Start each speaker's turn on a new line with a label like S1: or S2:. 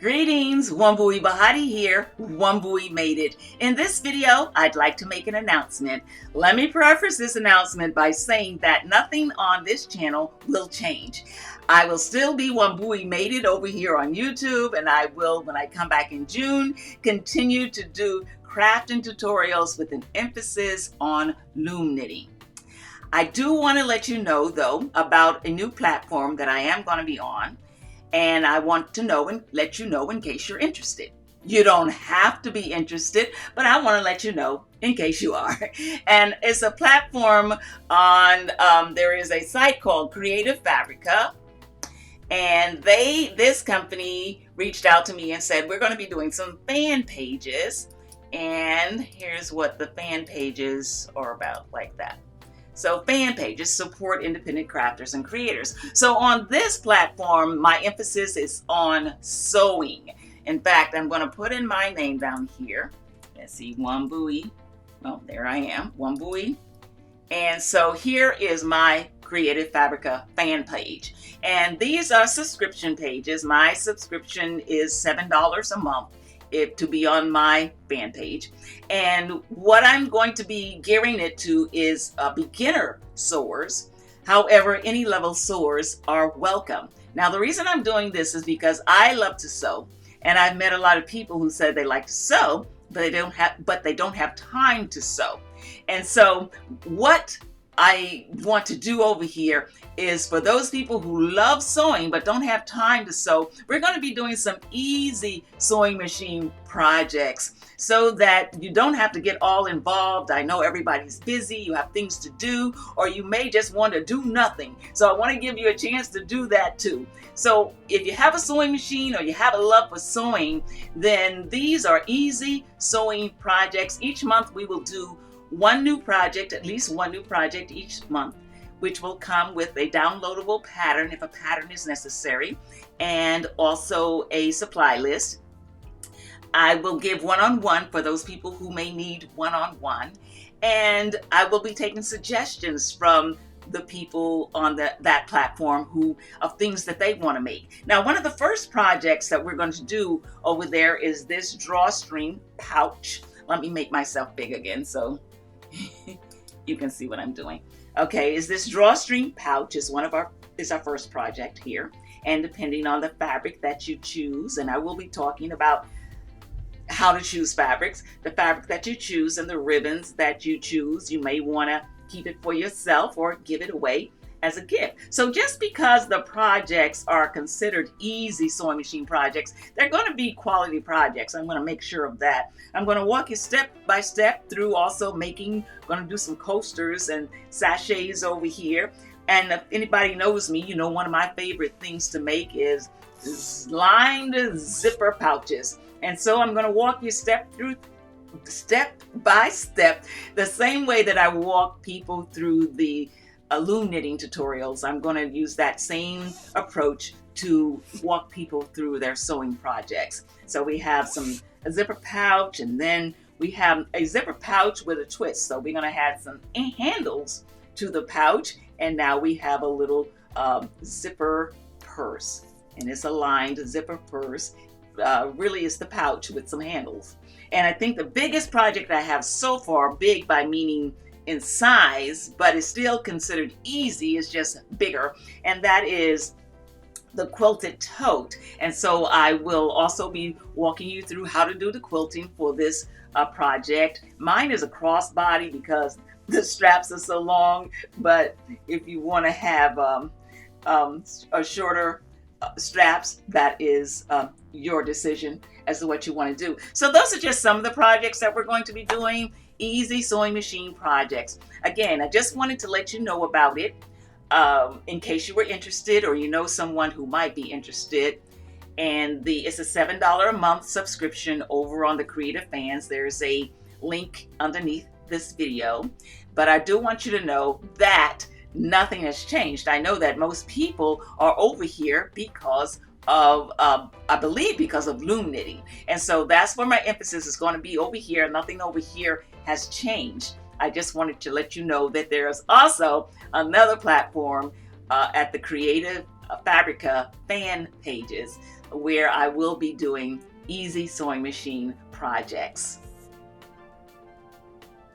S1: Greetings, Wambui Bahati here, Wambui Made It. In this video, I'd like to make an announcement. Let me preface this announcement by saying that nothing on this channel will change. I will still be Wambui Made It over here on YouTube, and I will, when I come back in June, continue to do crafting tutorials with an emphasis on loom knitting. I do want to let you know, though, about a new platform that I am going to be on. And I want to know and let you know in case you're interested. You don't have to be interested, but I want to let you know in case you are. And it's a platform on, there is a site called Creative Fabrica. And this company reached out to me and said, we're going to be doing some fan pages. And here's what the fan pages are about, like that. So fan pages support independent crafters and creators. So on this platform, my emphasis is on sewing. In fact, I'm going to put in my name down here. Let's see, Wambui. Well, there I am, Wambui. And so here is my Creative Fabrica fan page. And these are subscription pages. My subscription is $7 a month to be on my fan page. And what I'm going to be gearing it to is beginner sewers. However, any level sewers are welcome. Now, the reason I'm doing this is because I love to sew, and I've met a lot of people who said they like to sew, but they don't have time to sew. And so what I want to do over here is for those people who love sewing but don't have time to sew, we're going to be doing some easy sewing machine projects so that you don't have to get all involved. I know everybody's busy, you have things to do, or you may just want to do nothing. So I want to give you a chance to do that too. So if you have a sewing machine or you have a love for sewing, then these are easy sewing projects. Each month we will do one new project, at least one new project each month, which will come with a downloadable pattern if a pattern is necessary, and also a supply list. I will give one-on-one for those people who may need one-on-one, and I will be taking suggestions from the people on that platform of things that they want to make. Now, one of the first projects that we're going to do over there is this drawstring pouch. Let me make myself big again so you can see what I'm doing. Okay, is this drawstring pouch is our first project here, and depending on the fabric that you choose, and I will be talking about how to choose fabrics, the fabric that you choose and the ribbons that you choose, you may want to keep it for yourself or give it away as a gift. So just because the projects are considered easy sewing machine projects, they're going to be quality projects. I'm going to make sure of that. I'm going to walk you step by step through also going to do some coasters and sachets over here. And if anybody knows me, you know one of my favorite things to make is lined zipper pouches. And so I'm going to walk you step by step, the same way that I walk people through the loom knitting tutorials. I'm going to use that same approach to walk people through their sewing projects. So we have a zipper pouch, and then we have a zipper pouch with a twist. So we're going to add some handles to the pouch, and now we have a little zipper purse, and it's a lined zipper purse. Really is the pouch with some handles. And I think the biggest project I have so far, big by meaning in size, but is still considered easy, is just bigger, and that is the Quilted Tote. And so I will also be walking you through how to do the quilting for this project. Mine is a crossbody because the straps are so long, but if you want to have a shorter straps, that is your decision as to what you want to do. So those are just some of the projects that we're going to be doing, easy sewing machine projects. Again, I just wanted to let you know about it in case you were interested, or you know someone who might be interested. And it's a $7 a month subscription over on the Creative Fans. There's a link underneath this video, but I do want you to know that nothing has changed. I know that most people are over here because of, I believe because of loom knitting. And so that's where my emphasis is going to be, over here. Nothing over here has changed. I just wanted to let you know that there's also another platform at the Creative Fabrica fan pages where I will be doing easy sewing machine projects.